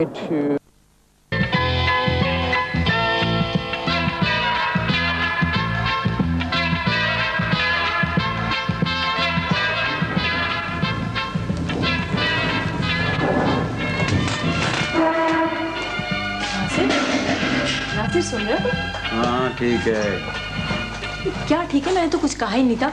नासिर सुन रहे हो? हाँ ठीक है। क्या ठीक है? मैंने तो कुछ कहा ही नहीं था।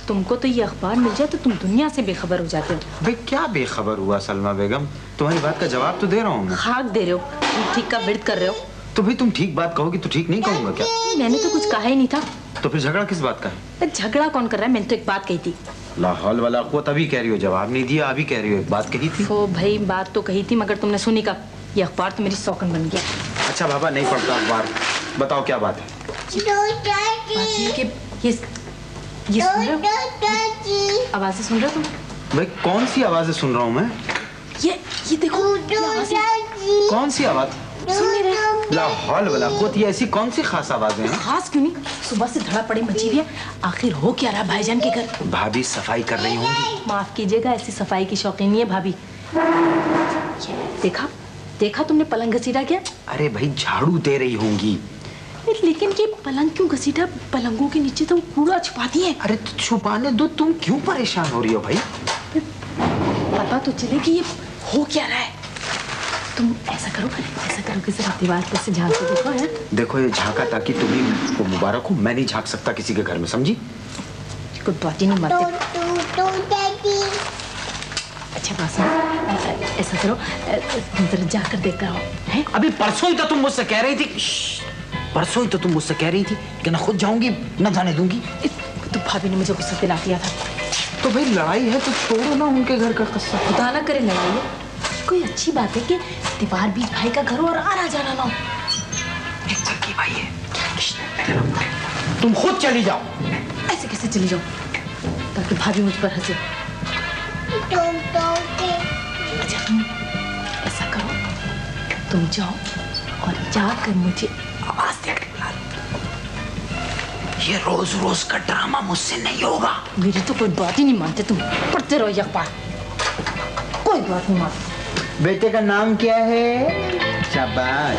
तुमको तो ये अखबार मिल जाए तो तुम दुनिया से बेखबर हो जाते हो। भाई क्या बेखबर हुआ सलमा बेगम? तुम्हारी बात का जवाब तो दे रहा हूँ मैं। खाक दे रहे हो, तुम ठीक का विर्द कर रहे हो। तो भाई तुम ठीक बात कहोगी तो ठीक नहीं कहूँगा क्या? मैंने तो कुछ कहा ही नहीं था। तो फिर झगड़ा किस बात का है? झगड़ा कौन कर रहा है? मैंने तो एक बात कही थी। ला हौल वला कुव्वत, अभी कह रही हो जवाब नहीं दिया, अभी कह रही हो एक बात कही थी। तो भाई बात तो कही थी मगर तुमने सुनी कब? ये अखबार तो मेरी सौकन बन गया। अच्छा बाबा नहीं पढ़ता अखबार, बताओ क्या बात है? ये सुन रहे हो? आवाजें सुन रहे हो तुम? भाई कौन सी आवाजें सुन रहा हूँ मैं? ये देखो, कौन सी आवाज? सुन नहीं रहे? ला हौल वला कुव्वत, ये ऐसी कौन सी खास आवाजें हैं? खास क्यों नहीं, सुबह से धड़ा पड़ी मची हुई है। आखिर हो क्या रहा भाईजान के घर? भाभी सफाई कर रही होंगी। माफ कीजिएगा, ऐसी सफाई की शौकीन नहीं है भाभी। देखा तुमने पलंग घसीटा क्या? अरे भाई झाड़ू दे रही होंगी। लेकिन ये पलंग क्यों घसीटा? पलंगों के नीचे तो कूड़ा छुपाती है। अरे तो छुपाने दो, तुम क्यों परेशान हो रही हो भाई? पता तो चले कि ये हो क्या रहा है। तुम ऐसा करो कि जरा दीवार पर से झांक के देखो। है देखो ये झांका ताकि तुम्हें को मुबारक हो, मैं नहीं झांक सकता किसी के घर में, समझी? कुछ बात ही नहीं मानते। अच्छा बात सुनो, ऐसा करो जरा जाकर देख कर आओ। हैं? अभी परसों ही तो तुम मुझसे कह रही थी, परसों ही तो तुम मुझसे कह रही थी कि ना खुद जाऊंगी ना जाने दूंगी। तो भाभी ने मुझे गुस्सा दिला दिया था। तो भाई लड़ाई है तो तोड़ो ना उनके घर का कस्सा। खुदा ना करे लड़ाई हो। कोई अच्छी बात है कि दीवार बीच भाई का घर हो और आना जाना ना हो। एक चक्की भाई है, तुम खुद चली जाओ। ऐसे कैसे चली जाओ ताकि भाभी मुझ पर हंसे? अच्छा तुम ऐसा करो, तुम जाओ और जाकर मुझे आवाज देकर बुला लो। ये रोज रोज का ड्रामा मुझसे नहीं होगा। मेरी तो कोई बात ही नहीं मानते तुम। पढ़ते रहो ये अखबार, कोई बात नहीं मानते। बेटे का नाम क्या है? शाबाश।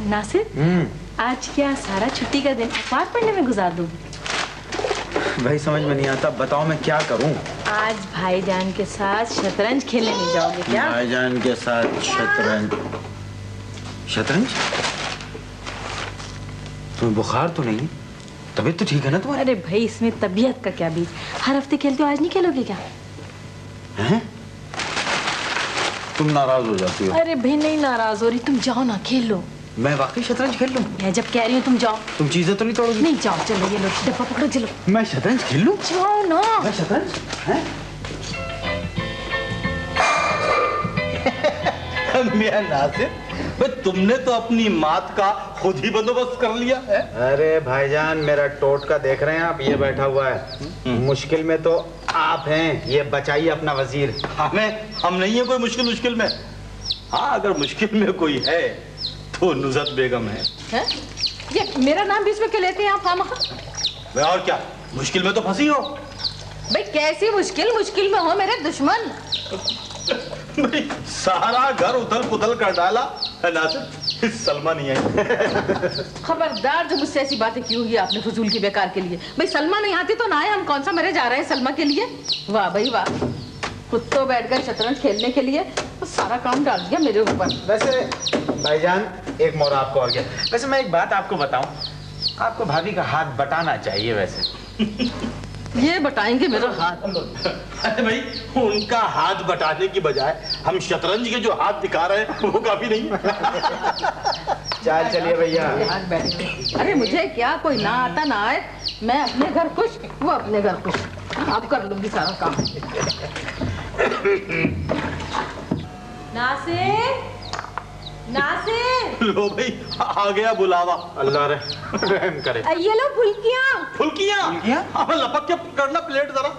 नासिर, आज क्या सारा छुट्टी का दिन अखबार पढ़ने में गुजार दोगे? भाई समझ में नहीं आता, बताओ मैं क्या करूं? आज भाईजान के साथ शतरंज खेलने नहीं जाओगे क्या? भाईजान के साथ शतरंज? शतरंज? तुम्हें बुखार तो नहीं? तबीयत तो ठीक है ना तुम्हारी? अरे भाई इसमें तबीयत का क्या बीच, हर हफ्ते खेलते हो, आज नहीं खेलोगे क्या? हैं? तुम नाराज हो जाती हो। अरे भाई नहीं नाराज हो रही, तुम जाओ ना खेल लो। मैं वाकई शतरंज खेल लूं? मैं जब कह रही हूँ तुम जाओ। तुम चीजें तो नहीं तोड़ोगी? नहीं जाओ, चलो ये लो डब्बा पकड़ो, चलो। मैं शतरंज खेल लूं? जाओ ना। मैं शतरंज? हैं? मियां नासिर, तुमने तो अपनी मात का खुद ही बंदोबस्त कर लिया है। अरे भाईजान मेरा टोटका देख रहे हैं आप, ये बैठा हुआ है। मुश्किल में तो आप हैं, ये बचाइए अपना वजीर। हम नहीं है कोई मुश्किल में। हाँ अगर मुश्किल में कोई है तो नुज़रत बेगम है? ये मेरा नाम बीच में क्यों लेते हैं आप खामखा? और क्या मुश्किल में तो फंसी हो? भाई कैसी मुश्किल में हो मेरे दुश्मन? भाई सारा घर उथल पुथल कर डाला है नासिर, सलमा नहीं है। खबरदार, जो मुझसे ऐसी बातें क्यों की आपने फजूल की बेकार के लिए। भाई सलमा नहीं आती तो ना आए, हम कौन सा मरे जा रहे हैं सलमा के लिए? वाह भाई वाह, खुद तो बैठ गए शतरंज खेलने के लिए, तो सारा काम डाल दिया मेरे ऊपर। वैसे भाईजान एक मोड़ आपको और क्या, वैसे मैं एक बात आपको बताऊं, आपको भाभी का हाथ बटाना चाहिए वैसे। ये बटाएंगे मेरा हाथ? अरे भाई उनका हाथ बटाने की बजाय हम शतरंज के जो हाथ दिखा रहे हैं वो काफी नहीं। चाल चलिए भैया। अरे मुझे क्या, कोई ना आता ना आए, मैं अपने घर खुश, वो अपने घर खुश, अब कर लूंगी सारा काम। नासिर, नासिर, लो भाई, आ गया बुलावा। अल्लाह रहम करे। ये लो फुल्कियाँ। फुल्कियाँ? अब लपक के पकड़ना प्लेट जरा।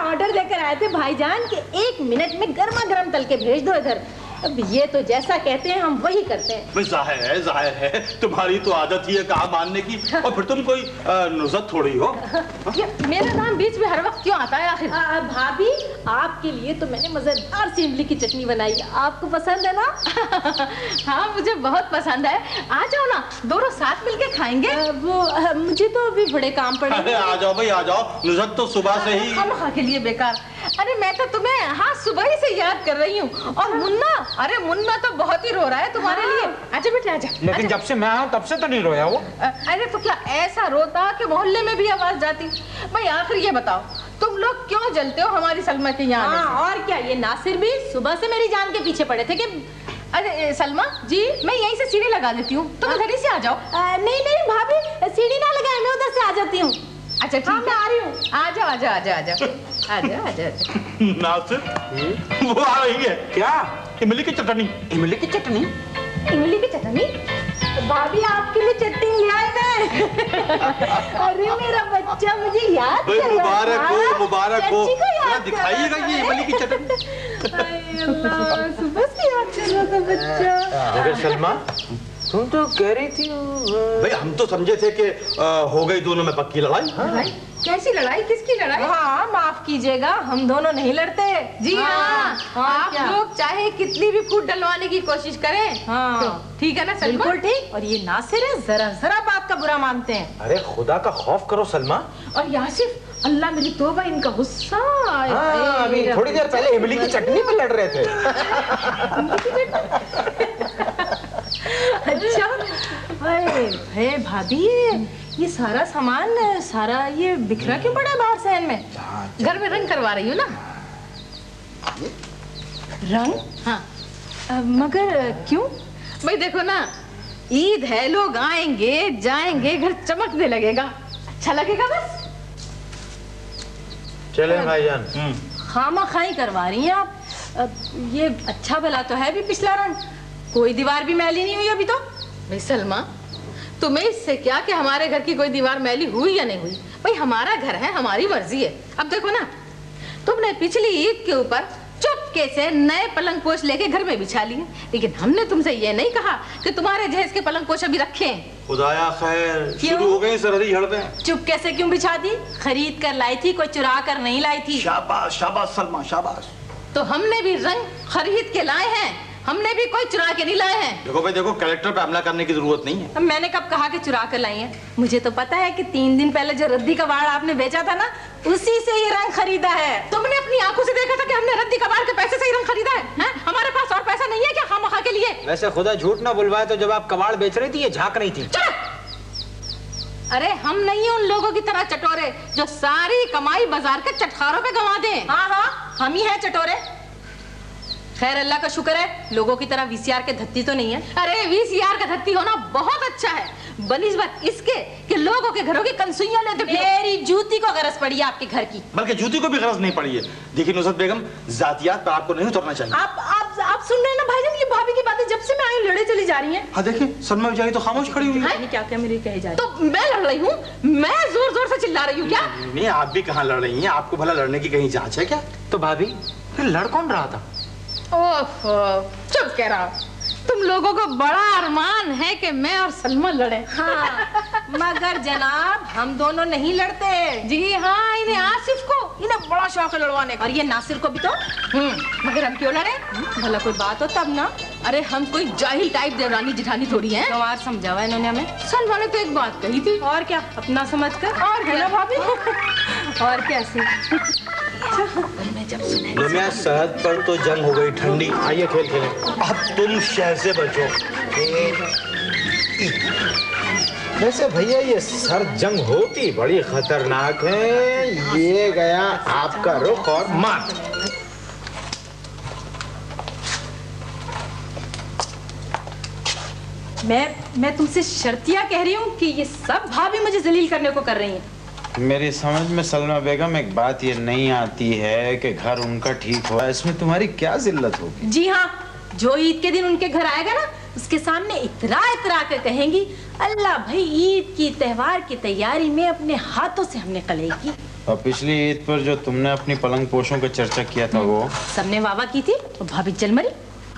ऑर्डर लेकर आए थे भाईजान कि 1 मिनट में गर्मा गर्म तल के भेज दो इधर। अब ये तो जैसा कहते हैं हम वही करते हैं। जाहिर है तुम्हारी तो आदत ही है कहा मानने की, और फिर तुम कोई नुज़त थोड़ी हो। मेरा नाम बीच में हर वक्त क्यों आता है आखिर? भाभी, आपके लिए तो मैंने मजेदार सी इमली की चटनी बनाई है, आपको पसंद है ना? हाँ मुझे बहुत पसंद है, आ जाओ ना, दोनों साथ मिलके खाएंगे। मुझे तो अभी बड़े काम पड़े। अरे आ जाओ भाई आ जाओ, नुज़त तो सुबह से ही। खामखा के लिए बेकार। अरे मैं तो तुम्हें हाँ सुबह ही से याद कर रही हूँ। और मुन्ना, अरे मुन्ना तो बहुत ही रो रहा है तुम्हारे लिए। आजा बेटे आजा। लेकिन जब से मैं आया तब से तो नहीं रोया वो। अरे तो क्या ऐसा रोता कि मोहल्ले में भी आवाज जाती? भाई आखिर ये बताओ, तुम लोग क्यों जलते हो हमारी सलमा के यहाँ? हाँ, और क्या, ये नासिर भी सुबह से मेरी जान के पीछे पड़े थे कि अरे सलमा जी, मैं यहीं से सीढ़ी लगा देती हूँ, तुम इधर ही से आ जाओ। नहीं नहीं भाभी, सीढ़ी ना लगाए, मैं उधर से आ जाती हूँ। अच्छा ठीक है, मैं आ रही हूँ। आ जाओ आजा आजा आजा आजा आजा। नासिर, वो आ रही है। क्या? इमली की चटनी। इमली की चटनी? इमली की चटनी? भाभी आपके लिए चटनी ले आए मैं। अरे मेरा बच्चा मुझे याद भाई कर रहा मुबारक हो, था। मुबारक हो। चच्ची को याद जरा कर दिखाइएगा रहा ये था इमली की चटनी। अरे अल्लाह, सुबह से याद कर रहा था बच्चा। मगर सलमा, तुम तो कह रही थी भाई हम तो समझे थे कि हो गई दोनों में पक्की लड़ाई। लड़ाई? कैसी लड़ाई? किसकी लड़ाई? हाँ माफ कीजिएगा, हम दोनों नहीं लड़ते। जी हाँ, आप क्या? लोग चाहे कितनी भी फूट डलवाने की कोशिश करें, हाँ तो ठीक है ना सलमा? बिल्कुल ठीक। और ये नासिर है, जरा जरा बात का बुरा मानते हैं। अरे खुदा का खौफ करो सलमा। और यासिफ, अल्लाह मेरी तौबा, इनका गुस्सा। हाँ, अभी थोड़ी देर पहले इमली की चटनी पे लड़ रहे थे। अच्छा, अरे भाभी, ये सारा सामान, सारा ये बिखरा क्यों पड़ा है बाहर सहन में? घर में रंग करवा रही हूँ ना। रंग? हाँ। मगर क्यों? भाई देखो ना, ईद है, लोग आएंगे जाएंगे, घर चमकने लगेगा, अच्छा लगेगा बस। चले भाईजान। खामखाई करवा रही हैं आप। ये अच्छा भला तो है भी पिछला रंग, कोई दीवार भी मैली नहीं हुई अभी तो। भाई सलमा, तुम्हें इससे क्या कि हमारे घर की कोई दीवार मैली हुई या नहीं हुई? भाई हमारा घर है, हमारी मर्जी है। अब देखो ना, तुमने पिछली ईद के ऊपर चुपके से नए पलंग पोश लेके घर में बिछा लिए, लेकिन हमने तुमसे ये नहीं कहा कि तुम्हारे जहेज के पलंग पोश अभी रखे हैं। खुदाया खैर, क्यों? शुरू हो गई सरहदी झड़पें। चुपके से क्यों बिछा दी? खरीद कर लाई थी, कोई चुरा कर नहीं लाई थी। शाबाश शाबाश सलमा शाबाश। तो हमने भी रंग खरीद के लाए हैं, हमने भी कोई चुरा के नहीं लाए हैं। देखो भाई देखो, कलेक्टर पे हमला करने की जरूरत नहीं है। अब मैंने कब कहा कि चुरा कर लाई है? मुझे तो पता है कि 3 दिन पहले जो रद्दी कबाड़ आपने बेचा था ना, उसी से ये रंग खरीदा है। तुमने अपनी आंखों से देखा था कि हमने रद्दी कबाड़ के पैसे से ही रंग खरीदा है? हैं? हमारे पास और पैसा नहीं है क्या खामखा के लिए? वैसे खुदा झूठ ना बुलवाए तो जब आप कबाड़ बेच रही थी ये झांक रही थी। चलो! अरे हम नहीं उन लोगों की तरह चटोरे जो सारी कमाई बाजार के चटखारों पे गंवा दें। हाँ हाँ, हम ही हैं चटोरे। खैर अल्लाह का शुक्र है, लोगों की तरह वीसीआर के धत्ती तो नहीं है। अरे वीसीआर का धत्ती होना बहुत अच्छा है, बनिस्बत इसके कि लोगों के घरों की कंसुइयां लेते फिरो। मेरी जूती को गरज पड़ी है आपके घर की। बल्कि जूती को भी गरज नहीं पड़ी है। देखिए नुसरत बेगम, जातियात पर आपको नहीं उतरना चाहिए। आप सुन रहे हैं ना भाईजान, ये भाभी की बातें जब से मैं आई लड़े चली जा रही हैं। हाँ देखिए, सलमा बेचारी तो खामोश खड़ी हुई है। क्या क्या मेरे कहे जा रही। तो मैं लड़ रही हूँ, मैं जोर जोर से चिल्ला रही हूँ क्या? नहीं, आप भी कहाँ लड़ रही हैं? आपको भला लड़ने की कहीं जांच है क्या? तो भाभी फिर लड़ कौन रहा था? ओफो, चुप कह रहा। तुम लोगों को बड़ा अरमान है कि मैं और सलमा लड़े। हाँ, मगर जनाब हम दोनों नहीं लड़ते। जी हाँ, इन्हें आसिफ को इन्हें बड़ा शौक है लड़वाने का। और ये नासिर को भी तो। मगर हम क्यों लड़े? भला कोई बात हो तब ना। अरे हम कोई जाहिल टाइप देवरानी जिठानी थोड़ी हैं। गंवार समझावा इन्होंने हमें। सलमा ने तो एक बात कही थी। और क्या, अपना समझकर। और है ना भाभी? और कैसे? लम्या सरहद पर तो जंग हो गई ठंडी। आइए खेल खेलें। अब तुम शहर से बचो। वैसे भैया ये सर जंग होती बड़ी खतरनाक है। ये गया आपका रुख और मार। मैं तुमसे शर्तिया कह रही हूँ कि ये सब भाभी मुझे जलील करने को कर रही हैं। मेरी समझ में सलमा बेगम एक बात ये नहीं आती है कि घर उनका ठीक हुआ, इसमें तुम्हारी क्या जिल्लत होगी? जी हाँ, जो ईद के दिन उनके घर आएगा ना, उसके सामने इतरा इतरा कर कहेंगी, अल्लाह भाई ईद की त्योहार की तैयारी में अपने हाथों से हमने कलाई की। और पिछली ईद पर जो तुमने अपनी पलंग पोशों का चर्चा किया था वो सबने वाह की थी और भाभी चल मरी।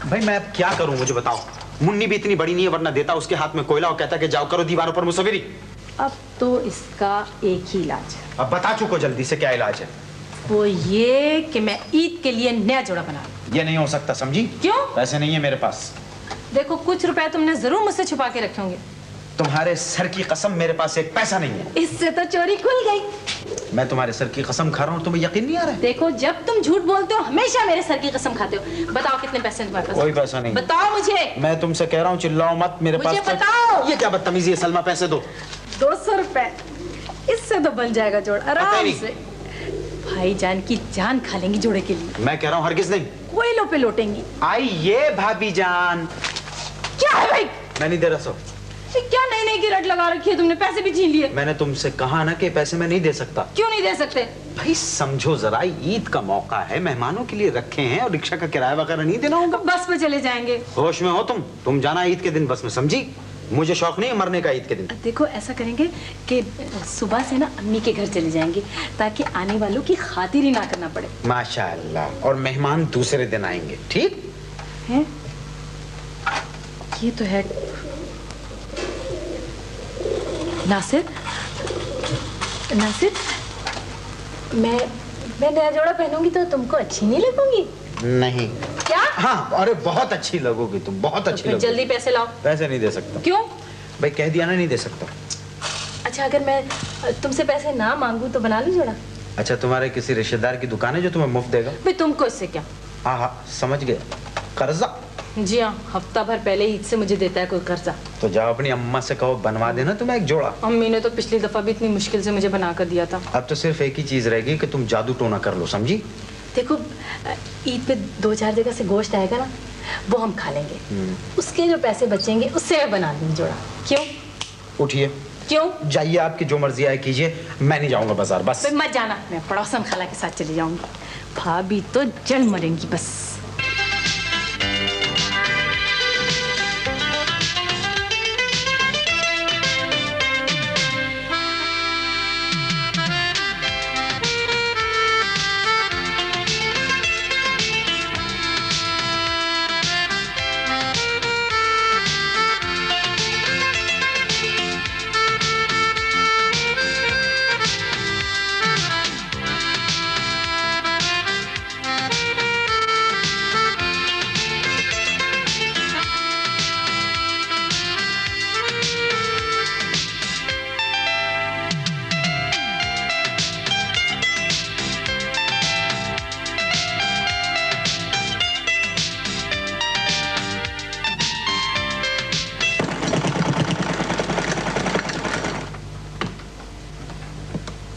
भाई मैं अब क्या करूं, मुझे बताओ। मुन्नी भी इतनी बड़ी नहीं है, वरना देता उसके हाथ में कोयला और कहता कि जाओ करो दीवारों पर मुसविरी। अब तो इसका एक ही इलाज है। अब बता चुको जल्दी से, क्या इलाज है? वो ये कि मैं ईद के लिए नया जोड़ा बना लूं। ये नहीं हो सकता, समझी? क्यों? पैसे नहीं है मेरे पास। देखो कुछ रुपए तुमने जरूर मुझसे छुपा के रखे होंगे। तुम्हारे सर की कसम, मेरे पास एक पैसा नहीं है। इससे तो चोरी खुल गई। मैं तुम्हारे सर की कसम खा रहा हूँ, तुम्हें यकीन नहीं आ रहा है? देखो जब तुम झूठ बोलते हो हमेशा मेरे सर की कसम खाते हो। बताओ कितने पैसे तुम्हारे पास? कोई पैसा नहीं। बताओ मुझे। मैं तुमसे कह रहा हूँ, चिल्लाओ मत। मेरे मुझे पास बताओ। ये क्या बदतमीजी है सलमा, पैसे दो। 200 रुपए, इससे तो बन जाएगा जोड़ आराम से। भाईजान की जान खा लेंगी जोड़े के लिए। मैं कह रहा हूँ हरगिज नहीं। कोयलों पे लौटेंगी। आइए भाभी जान। क्या है भाई? मैं नहीं दे रहा सो। ये क्या नई नई की रट लगा रखी है तुमने? पैसे भी छीन लिए। मैंने तुमसे कहा ना कि पैसे मैं नहीं दे सकता। क्यों नहीं दे सकते? भाई समझो जरा, ईद का मौका है, मेहमानों के लिए रखे हैं और रिक्शा का किराया वगैरह नहीं देना होगा। बस पे चले जाएंगे। होश में हो तुम जाना ईद के दिन बस में, समझी? मुझे शौक नहीं है मरने का ईद के दिन। देखो ऐसा करेंगे कि सुबह से ना अम्मी के घर चले जाएंगे ताकि आने वालों की खातिर ही ना करना पड़े। माशाअल्लाह। और मेहमान दूसरे दिन आएंगे, ठीक है? ये तो है। नासिर, नासिर, मैं नया जोड़ा पहनूंगी तो तुमको अच्छी नहीं लगूंगी? नहीं। क्या? हाँ, अरे बहुत अच्छी लगोगी तुम, बहुत अच्छी लगोगी। जल्दी पैसे लाओ। पैसे नहीं दे सकता। क्यों? भाई कह दिया ना, नहीं दे सकता। अच्छा अगर मैं तुमसे पैसे ना मांगू तो बना लूं जोड़ा? अच्छा, तुम्हारे किसी रिश्तेदार की दुकान है जो तुम्हें मुफ्त देगा? भाई तुमको इससे क्या? हाँ हाँ समझ गया, कर्जा। जी हाँ, हफ्ता भर पहले ईद से मुझे देता है कोई कर्जा। तो जाओ अपनी अम्मा से कहो बनवा देना तुम्हें एक जोड़ा। अम्मी ने तो पिछली दफा भी इतनी मुश्किल से मुझे बना कर दिया था। अब तो सिर्फ एक ही चीज रहेगी कि तुम जादू टोना कर लो, समझी? देखो ईद पे 2-4 जगह से गोश्त आएगा ना, वो हम खा लेंगे। उसके जो पैसे बचेंगे उससे मैं बना लूंगी जोड़ा। क्यों? उठिए। क्यों? जाइए, आपकी जो मर्जी आए कीजिए, मैं नहीं जाऊंगा बाजार। बस मत जाना, मैं पड़ोसन खाला के साथ चली जाऊंगी। भाभी तो जल मरेंगी बस।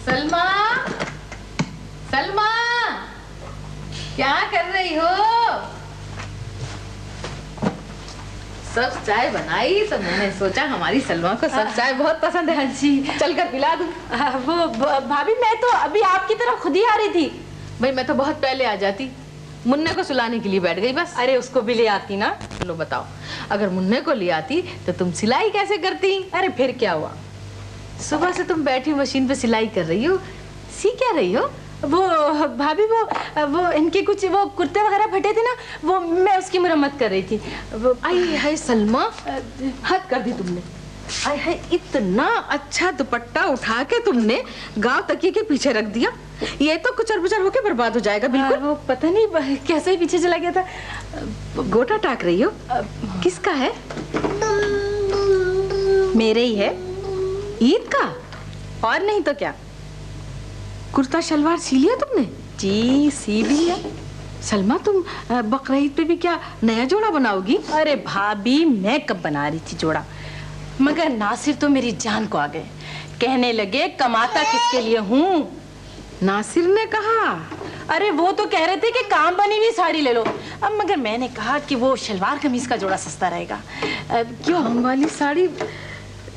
सलमा, सलमा, क्या कर रही हो? सब चाय बनाई तो मैंने सोचा हमारी सलमा को सब चाय बहुत पसंद है। जी चल कर पिला दूं। वो भाभी मैं तो अभी आपकी तरफ खुद ही आ रही थी। भाई मैं तो बहुत पहले आ जाती, मुन्ने को सुलाने के लिए बैठ गई बस। अरे उसको भी ले आती ना। लो बताओ, अगर मुन्ने को ले आती तो तुम सिलाई कैसे करती? अरे फिर क्या हुआ? सुबह से तुम बैठी मशीन पे सिलाई कर रही हो, सी क्या रही हो? वो भाभी वो इनके कुछ वो कुर्ते वगैरह फटे थे ना, वो मैं उसकी मरम्मत कर रही थी। वो आई हाय सलमा, हद कर दी तुमने। आई हाय, इतना अच्छा दुपट्टा उठा के तुमने गांव तकिए के पीछे रख दिया। ये तो कुचर पुचर होके बर्बाद हो जाएगा बिल्कुल। वो पता नहीं कैसे ही पीछे चला गया था। गोटा टाक रही हो? किसका है? मेरे ही है। ईद का? और नहीं तो क्या। कुर्ता शलवार सी लिया तुमने? जी सी भी है। सलमा तुम बकरीद पे भी क्या नया जोड़ा बनाओगी? अरे भाभी मैं कब बना रही थी जोड़ा, मगर नासिर तो मेरी जान को आ गए। कहने लगे कमाता किसके लिए हूँ। नासिर ने कहा? अरे वो तो कह रहे थे कि काम बनी हुई साड़ी ले लो। अब मगर मैंने कहा कि वो शलवार कमीज का जोड़ा सस्ता रहेगा। क्यों? काम वाली साड़ी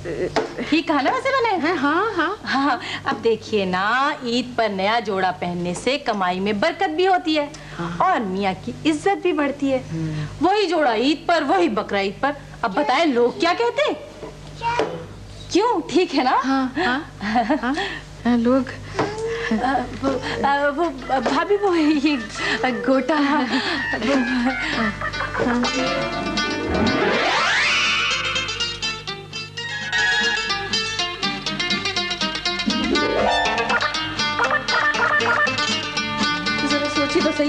ठीक कहा ना वैसे मैंने? हाँ हाँ हाँ। अब देखिए ना, ईद पर नया जोड़ा पहनने से कमाई में बरकत भी होती है और मियाँ की इज्जत भी बढ़ती है। वही जोड़ा ईद पर, वही बकरा ईद पर। अब बताएं लोग क्या कहते? क्यों, ठीक है ना? हाँ हाँ हाँ लोग वो भाभी वो ये गोटा जरा सोचिए तो सही,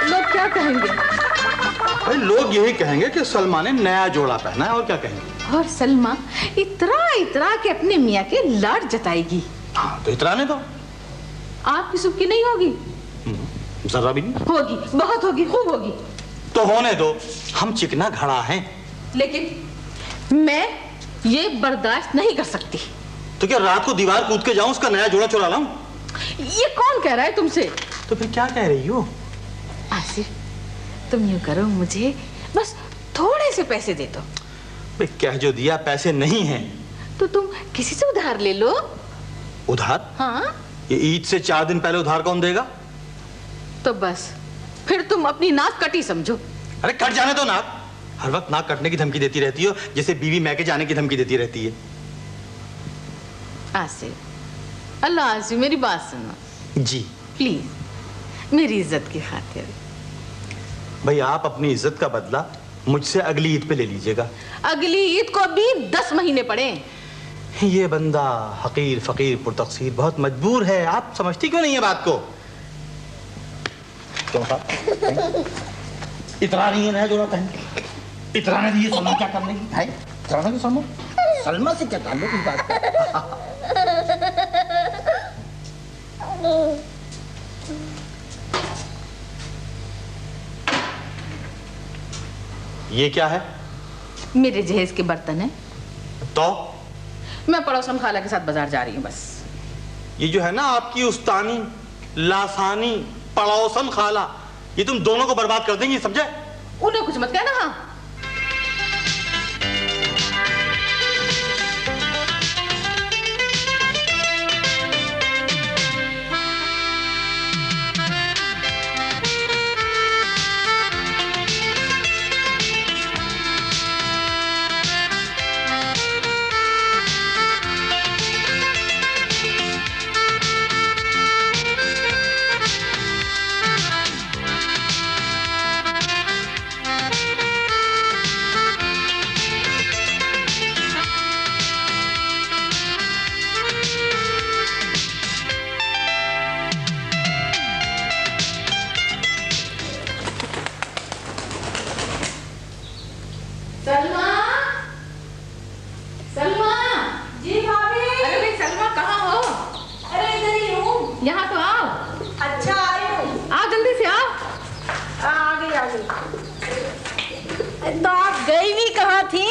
लोग क्या कहेंगे? भाई लोग यही कहेंगे कि सलमा ने नया जोड़ा पहना है, और क्या कहेंगे? और सलमा इतरा के अपने मियाँ के लाड जताएगी। हाँ तो इतराने दो। आपकी सुबह नहीं होगी? जरा भी नहीं होगी, बहुत होगी, खूब होगी। तो होने दो, हम चिकना घड़ा हैं। लेकिन मैं ये बर्दाश्त नहीं कर सकती। तो क्या रात को दीवार कूद के जाऊं, उसका नया जोड़ा चुरा लाऊं? ये कौन कह रहा है तुमसे? तो फिर क्या कह रही हो? आसिफ, तुम यूं करो, मुझे बस थोड़े से पैसे दे दो। भाई कह जो दिया, पैसे नहीं हैं। तो तुम किसी से उधार ले लो। उधार? हाँ। ये ईद से 4 दिन पहले उधार कौन देगा? तो बस फिर तुम अपनी नाक कटी समझो। अरे कट जाने दो नाक। हर वक्त नाक कटने की धमकी देती रहती हो, जैसे बीवी मैके जाने की धमकी देती रहती है। आसिफ, अल्लाह आसिफ, मेरी बात सुनो जी प्लीज, मेरी इज्जत की खातिर। भाई आप अपनी इज्जत का बदला मुझसे अगली ईद पे ले लीजिएगा। अगली ईद को अभी 10 महीने पड़े। ये बंदा हकीर फकीर पुरतकसीर बहुत मजबूर है, आप समझती क्यों नहीं है बात को? इतरा नहीं है नया जोड़ा पहन, इतराने दिए सलमा क्या करने की है? इतराने की सलमा से क्या ताल्लुक की बात कर? ये क्या है? मेरे जहेज के बर्तन है। तो मैं पड़ोसन खाला के साथ बाजार जा रही हूँ बस। ये जो है ना आपकी उस्तानी लासानी पड़ोसन खाला, ये तुम दोनों को बर्बाद कर देंगी, समझे? उन्हें कुछ मत कहना। हाँ सलमा, सलमा। जी भाभी। अरे भाई सलमा कहाँ हो? अरे इधर ही हूँ। यहाँ तो आओ। अच्छा आई हूँ। आओ जल्दी से आओ। आ गई। तो आप गई भी कहाँ थी?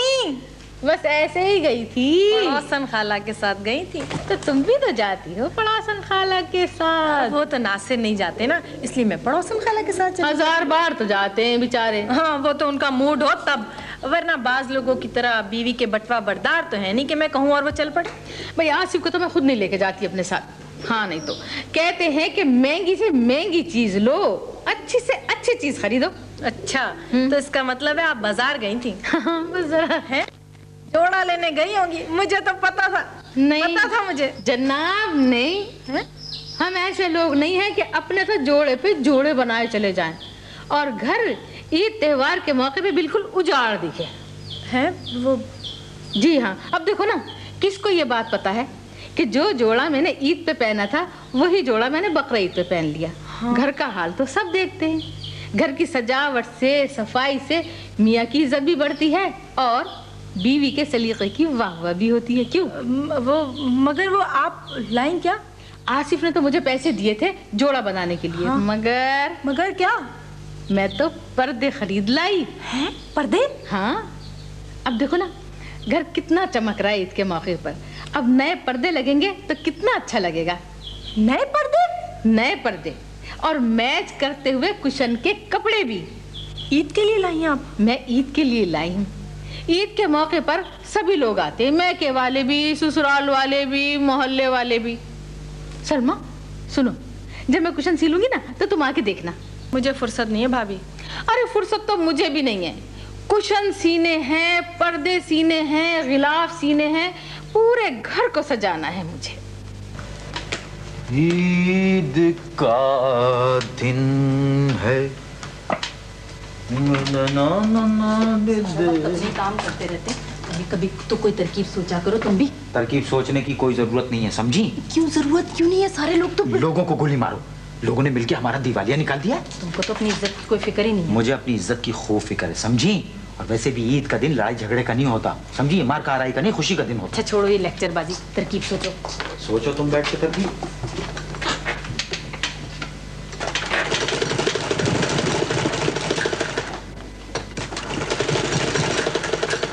बस ऐसे ही गई थी। पड़ोसन खाला के साथ गई थी। तो तुम भी तो जाती हो पड़ोसन खाला के साथ। वो तो नासिर नहीं जाते ना, इसलिए मैं पड़ोसन खाला के साथ चली। 1000 बार तो जाते हैं बेचारे। हाँ वो तो उनका मूड हो तब, वरना बाज लोगों की तरह बीवी के बटवा बरदार तो है नहीं कि मैं कहूँ और वो चल पड़े। भाई आसिफ को तो मैं खुद नहीं लेके जाती अपने साथ। हाँ नहीं तो कहते हैं कि महंगी से महंगी चीज लो, अच्छी से अच्छी चीज खरीदो। अच्छा तो इसका मतलब है आप बाजार गई थी? हाँ बस जरा है, जोड़ा लेने गई होंगी, मुझे तो पता था। नहीं पता था मुझे। जनाब नहीं है? हम ऐसे लोग नहीं हैं कि अपने तो जोड़े पे जोड़े बनाए चले जाएं और घर ईद त्योहार के मौके पे बिल्कुल उजाड़ दिखे है वो। जी हाँ, अब देखो ना, किसको ये बात पता है कि जो जोड़ा मैंने ईद पे पहना था वही जोड़ा मैंने बकरा ईद पे पहन लिया। हाँ। घर का हाल तो सब देखते हैं, घर की सजावट से सफाई से मियाँ की इज्जत भी बढ़ती है और बीवी के सलीके की वाह भी होती है। क्यों? वो मगर वो आप लाइन क्या? आसिफ ने तो मुझे पैसे दिए थे जोड़ा बनाने के लिए। हाँ। मगर क्या? मैं तो पर्दे खरीद लाई। हैं? पर्दे? हाँ, अब देखो ना घर कितना चमक रहा है ईद के मौके पर। अब नए पर्दे लगेंगे तो कितना अच्छा लगेगा। नए पर्दे? नए पर्दे और मैच करते हुए कुशन के कपड़े भी। ईद के लिए लाई आप? मैं ईद के लिए लाई हूँ। ईद के मौके पर सभी लोग आते हैं, मैके वाले भी, ससुराल वाले भी, मोहल्ले वाले भी। सलमा सुनो, जब मैं कुशन सिलूंगी ना तो तुम आके देखना। मुझे फुर्सत नहीं है भाभी। अरे फुर्सत तो मुझे भी नहीं है। कुशन सीने हैं, पर्दे सीने हैं, गिलाफ सीने हैं, पूरे घर को सजाना है मुझे। ईद का दिन है, अपने काम करते रहते, कभी कभी तो कोई तरकीब सोचा करो तुम भी। तरकीब सोचने की कोई जरूरत नहीं है, समझी? क्यों जरूरत क्यों नहीं है? सारे लोग तो लोगों को गोली मारो। लोगों ने मिलके हमारा दिवालिया निकाल दिया। तुमको तो अपनी इज्जत की कोई फिक्र ही नहीं है। मुझे अपनी इज्जत की खूब फिक्र है, समझी? और वैसे भी ईद का दिन लड़ाई झगड़े का नहीं होता, समझी? मार काराई का नहीं, खुशी का दिन होता। अच्छा छोड़ो ये लेक्चरबाजी, तरकीब सोचो। सोचो तुम बैठ के तरकीब।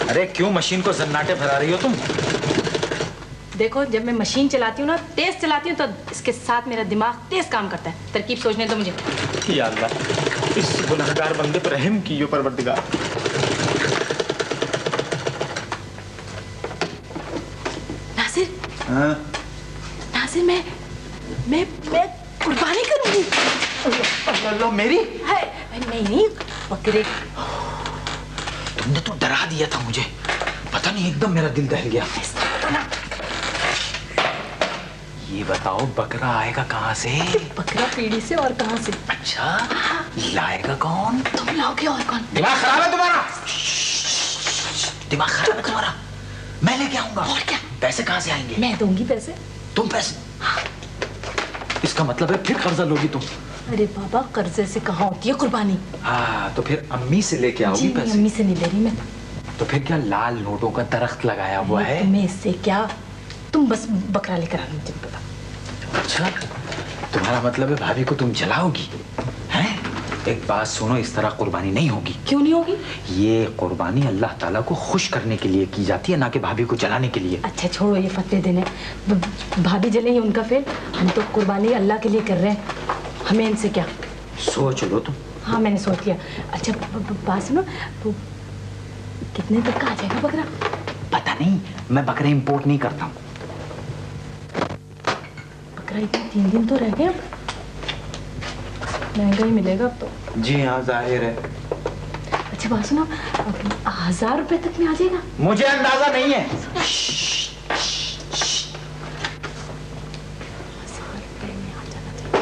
अरे क्यों मशीन को जन्नाटे भरा रही हो तुम? देखो जब मैं मशीन चलाती हूँ ना, तेज चलाती हूँ, तो इसके साथ मेरा दिमाग तेज काम करता है। तरकीब सोचने दो मुझे। या अल्लाह, इस गुनहगार बंदे पर रहम कीजिए परवरदिगार। नासिर, हाँ? नासिर मैं कुर्बानी करूंगी। अल्लाह मेरी? है नहीं बकरे। तुमने तो डरा दिया था मुझे, पता नहीं एकदम मेरा दिल दहल गया। ये बताओ बकरा आएगा कहाँ से? बकरा पीढ़ी से और कहाँ से? अच्छा, लाएगा कौन? तुम लाओगे और कौन? दिमाग खराब है तुम्हारा? दिमाग खराब है तुम्हारा? मैं लेके आऊंगा। और क्या? पैसे कहाँ से आएंगे? मैं दूंगी पैसे। तुम पैसे? इसका मतलब है फिर कर्जा लोगी तुम? अरे बाबा, कर्जे से कहाँ होती है कुर्बानी? हाँ, तो फिर अम्मी से लेके आओगी पैसे? अम्मी से नहीं ले रही मैं। तो फिर क्या लाल नोटों का दरख्त लगाया हुआ है? तुम्हें इससे क्या? तुम बस बकरा लेकर आना, मुझे पता। अच्छा, तुम्हारा मतलब है भाभी को तुम जलाओगी? हैं? एक बात सुनो, इस तरह कुर्बानी नहीं होगी। क्यों नहीं होगी? ये कुर्बानी अल्लाह ताला को खुश करने के लिए की जाती है, ना कि भाभी को जलाने के लिए। अच्छा छोड़ो ये फतवे देने। भाभी जले ही उनका फेल, हम तो कुर्बानी अल्लाह के लिए कर रहे हैं, हमें इनसे क्या? सोच लो तुम। हाँ मैंने सोच लिया। अच्छा बात सुनो, कितने तक का आ जाएगा बकरा? पता नहीं, मैं बकरे इंपोर्ट नहीं करता हूँ। बकरा इतने 3 दिन तो रह गए, अब महंगा ही मिलेगा अब तो। जी हाँ, जाहिर है। अच्छा बात सुनो, 1000 रुपए तक में आ जाएगा? मुझे अंदाजा नहीं है। 1000 रुपए में आ जाना चाहिए।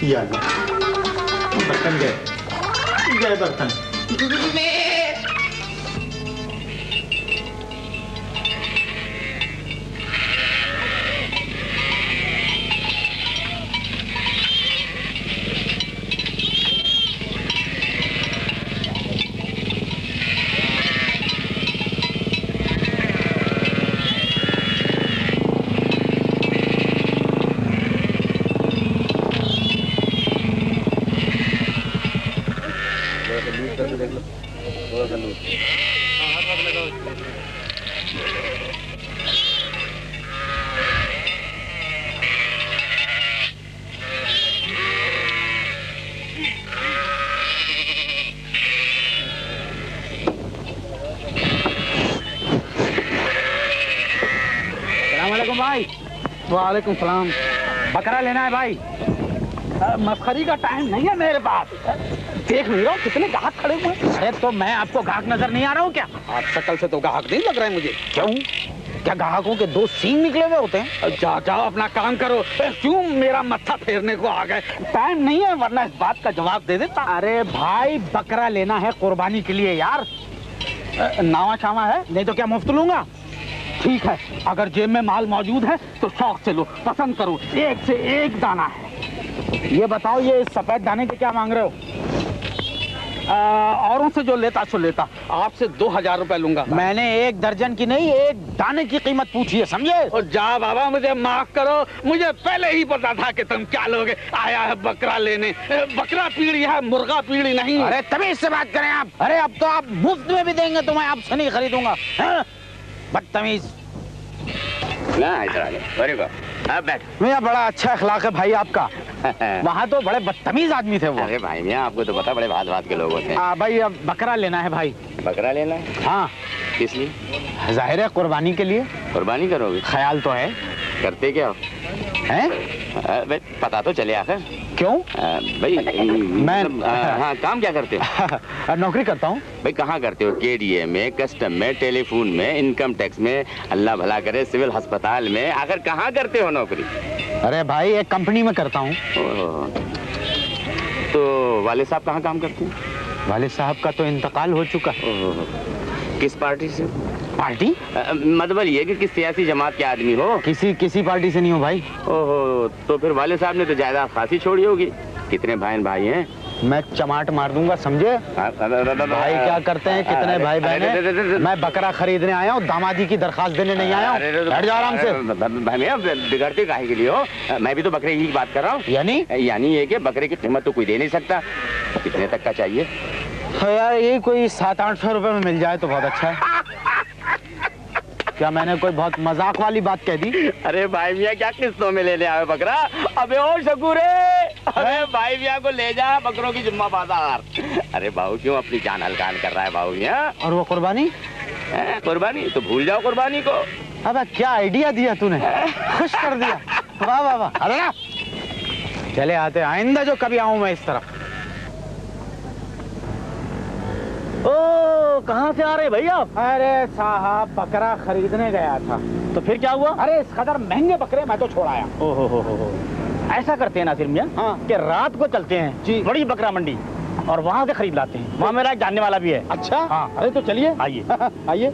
या अल्लाह, बर्तन गए बर्तन। भाई वालेकुम सलाम। बकरा लेना है भाई? मस्खरी का टाइम नहीं है मेरे पास। देख नहीं रहा हूँ कितने ग्राहक खड़े हुए हैं। अरे तो मैं आपको ग्राहक नजर नहीं आ रहा हूँ क्या? आप शक्ल से तो ग्राहक नहीं लग रहे हैं मुझे। क्यों? क्या ग्राहकों के 2 सींग निकले हुए होते हैं? जाओ अपना काम करो। क्यों मेरा मत्था फेरने को आ गए? टाइम नहीं है, वरना इस बात का जवाब दे देता। अरे भाई बकरा लेना है कुर्बानी के लिए यार। नावा शामा है, नहीं तो क्या मुफ्त लूंगा? ठीक है, अगर जेब में माल मौजूद है तो शौक से लो, पसंद करो, एक से एक दाना है। ये बताओ, ये सफेद दाने के क्या मांग रहे हो? औरों से जो लेता सो लेता, आपसे 2000 रुपए लूंगा। मैंने 1 दर्जन की नहीं 1 दाने की कीमत पूछी है, समझे? और जा बाबा, मुझे माफ करो, मुझे पहले ही पता था कि तुम क्या लोगे। आया है बकरा लेने, बकरा पीड़ी है, मुर्गा पीड़ी नहीं। अरे तमीज से बात करें आप। अरे अब तो आप मुफ्त में भी देंगे तो मैं आपसे नहीं खरीदूंगा। बदतमीज। बैठ। मेरा बड़ा अच्छा अखलाक है भाई आपका। वहाँ तो बड़े बदतमीज आदमी थे वो। अरे भाई मियाँ, आपको तो पता बड़े भात के लोग होते हैं। भाई अब बकरा लेना है भाई। बकरा लेना है? हाँ। किस लिए? जाहिर है कुर्बानी के लिए। कुर्बानी करोगे? ख्याल तो है। करते क्या हो? हैं? भाई पता तो चले आखिर। क्यों? भाई मैं हाँ, काम क्या करते हो? नौकरी करता हूँ। भाई कहाँ करते हो? KDA में, कस्टम में, टेलीफोन में, इनकम टैक्स में, अल्लाह भला करे सिविल अस्पताल में, आखिर कहाँ करते हो नौकरी? अरे भाई एक कंपनी में करता हूँ। तो वाले साहब कहाँ काम करते हैं? वाले साहब का तो इंतकाल हो चुका। किस पार्टी से? पार्टी? मतलब ये कि किस सियासी जमात के आदमी हो? किसी पार्टी से नहीं हो भाई। ओहो, तो फिर वाले साहब ने तो जायदाद खासी छोड़ी होगी। कितने भाई हैं? मैं चमाट मार दूंगा, समझे? भाई क्या करते हैं, कितने भाई बहन हैं? मैं बकरा खरीदने आया हूँ, दामादी की दरखास्त देने नहीं आया हूँ। बैठ जाओ आराम से। भाई बिगड़ते काहे के लिए हो? मैं भी तो बकरे की बात कर रहा हूँ। यानी ये कि बकरे की कीमत तो कोई दे नहीं सकता। कितने तक का चाहिए? यार ये कोई 700-800 रुपए में मिल जाए तो बहुत अच्छा है। क्या मैंने कोई बहुत मजाक वाली बात कह दी? अरे भाई मियाँ, क्या किस्तों में लेने आए बकरा? अबे ओ शकूरे, अरे भाई मियाँ को ले जा बकरों की जुम्मा बाजार। अरे बाबू क्यों अपनी जान हल्कान कर रहा है बाबू मियाँ? और वो कुर्बानी? कुर्बानी तो भूल जाओ कुर्बानी को। अब क्या आइडिया दिया तूने, खुश कर दिया। वाह वाह वाह। अरे ना चले आते, आइंदा जो कभी आऊं मैं इस तरफ। ओ, कहाँ से आ रहे भैया आप? अरे साहब बकरा खरीदने गया था। तो फिर क्या हुआ? अरे इस कदर महंगे बकरे मैं तो छोड़ आया। ओहो, ऐसा करते हैं नासिर मियाँ, हाँ। कि रात को चलते हैं जी बड़ी बकरा मंडी और वहाँ से खरीद लाते हैं। वहाँ मेरा एक जानने वाला भी है। अच्छा हाँ। अरे तो चलिए, आइए। आइए।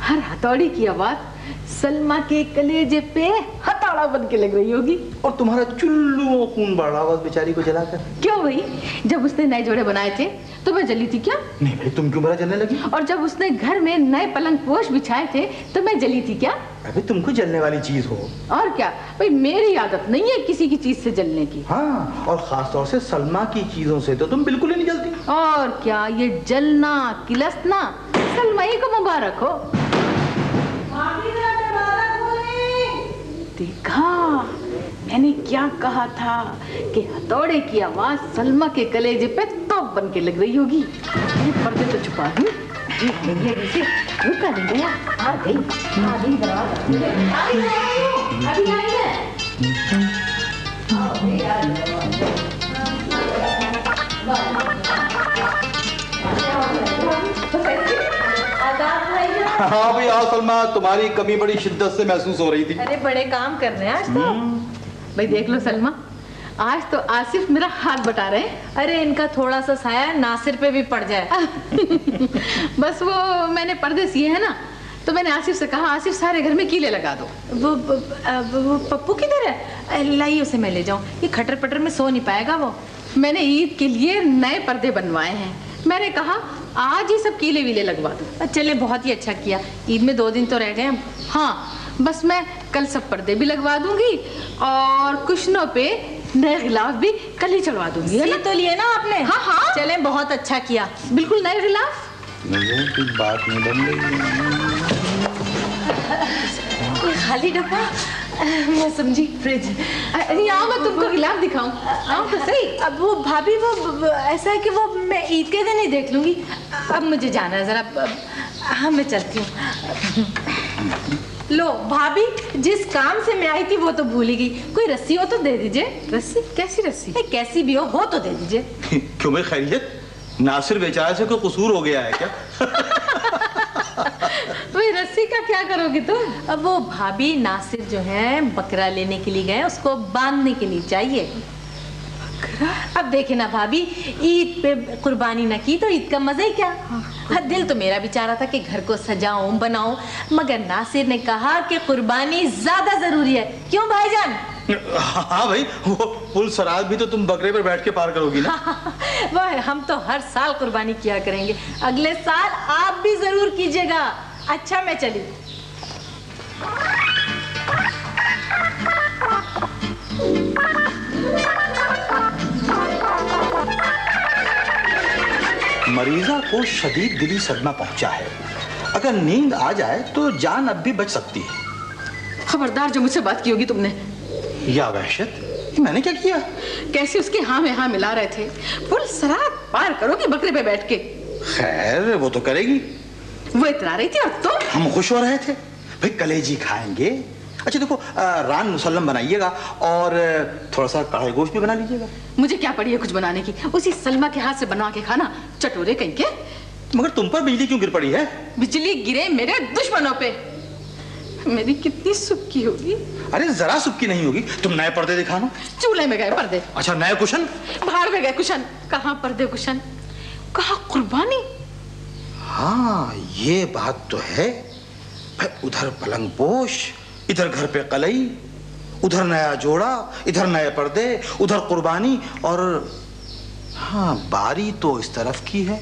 हर हथौड़ी की आवाज सलमा के कलेजे पे हथौड़ा बन के लग रही होगी। और तुम्हारा चुल्लू खून बढ़ा हुआ बेचारी को जलाकर। क्यों भाई, जब उसने नए जोड़े बनाए थे तो मैं जली थी क्या? नहीं भाई, तुम क्यों बड़ा जलने लगी? और जब उसने घर में नए पलंग पोश बिछाए थे तो मैं जली थी क्या? अभी तुमको जलने वाली चीज हो। और क्या भाई, मेरी आदत नहीं है किसी की चीज से जलने की। हाँ, और खास तौर से सलमा की चीजों से तो तुम बिल्कुल ही नहीं जलती। और क्या, ये जलना किलसना सलमा ही को मुबारक हो। देखा, मैंने क्या कहा था कि हथौड़े की आवाज सलमा के कलेजे पे तोप बन के लग रही होगी। ये पर्दे तो छुपा दूं। रुका नहीं गया, आ गई अभी आई है। हाँ भाई, आओ सलमा, तुम्हारी कमी बड़ी शिद्दत से महसूस हो रही थी। अरे बड़े काम कर रहे हैं आज तो। भाई देख लो सलमा, आज तो आसिफ मेरा हाथ बटा रहे हैं। अरे इनका थोड़ा सा साया नासिर पे भी पड़ जाए। बस वो मैंने पर्दे सिए हैं ना, तो मैंने आसिफ से कहा आसिफ सारे घर में कीले लगा दो। वो पप्पू किधर है? लाइए उसे मैं ले जाऊं, ये खटर पटर में सो नहीं पाएगा वो। मैंने ईद के लिए नए पर्दे बनवाए हैं, मैंने कहा आज ही सब कीले वीले लगवा दो। चले, बहुत ही अच्छा किया, ईद में 2 दिन तो रह गए। हाँ, बस मैं कल सब पर्दे भी लगवा दूंगी और कुशनों पे नए गिलाफ भी कल ही चढ़वा दूंगी। ये तो लिए ना आपने? हाँ हाँ, चले, बहुत अच्छा किया। बिल्कुल नए गिलाफ। कुछ बात नहीं बन रही। कोई खाली डब्बा? मैं समझी फ्रिज। यहाँ मैं तुमको गिलाफ दिखाऊं? आओ तो सही। अब वो भाभी, वो ऐसा है कि वो मैं ईद के दिन ही देख लूंगी। अब मुझे जाना है जरा। हाँ मैं चलती हूँ। लो भाभी, जिस काम से मैं आई थी वो तो भूल ही गई। कोई रस्सी हो तो दे दीजिए। रस्सी? कैसी रस्सी? कैसी भी हो तो दे दीजिए। क्यों भाई, खैरियत? नासिर बेचारे से कोई कसूर हो गया है क्या? वही रस्सी का क्या करोगी तुम? अब वो भाभी नासिर जो है बकरा लेने के लिए गए, उसको बांधने के लिए चाहिए। अब देखे ना भाभी, ईद पे कुर्बानी न की तो ईद का मजा ही क्या। दिल तो मेरा भी चाह रहा था कि घर को सजाऊं बनाऊं, मगर नासिर ने कहा कि कुर्बानी ज्यादा जरूरी है। क्यों भाईजान? हाँ भाई, वो पुल सराज भी तो तुम बकरे पर बैठ के पार करोगी ना। वह हम तो हर साल कुर्बानी किया करेंगे, अगले साल आप भी जरूर कीजिएगा। अच्छा मैं चली। मरीजा को शदीद दिली सदमा पहुंचा है, अगर नींद आ जाए तो जान अब भी बच सकती है। खबरदार जो मुझसे बात की होगी तुमने। या वहशत, मैंने क्या किया? कैसे उसके हाँ में हाँ मिला रहे थे। पुल सरात पार करोगी बकरे पे बैठ के। खैर वो तो करेगी। वो इतरा रही थी और तुम? हम खुश हो रहे थे भाई, कलेजी खाएंगे। अच्छा देखो, रान मुसल्लम बनाइएगा और थोड़ा सा कढ़ाई गोश्त भी बना लीजिएगा। मुझे क्या पड़ी है कुछ बनाने की, उसी सलमा के हाथ से बनवा के खाना, चटोरे कहीं के। मगर तुम पर बिजली क्यों गिर पड़ी है? बिजली गिरे मेरे दुश्मनों पे। मेरी कितनी सुक्की होगी। अरे जरा सुक्की नहीं होगी, तुम नए पर्दे दिखाना। चूल्हे में गए पर्दे। अच्छा नए कुशन? बाहर में गए कुशन। कहाँ पर्दे कुशन, कहाँ कुर्बानी। हाँ ये बात तो है भाई, उधर पलंग पोश, इधर घर पे कलई, उधर नया जोड़ा, इधर नए पर्दे, उधर कुर्बानी, और हाँ बारी तो इस तरफ की है।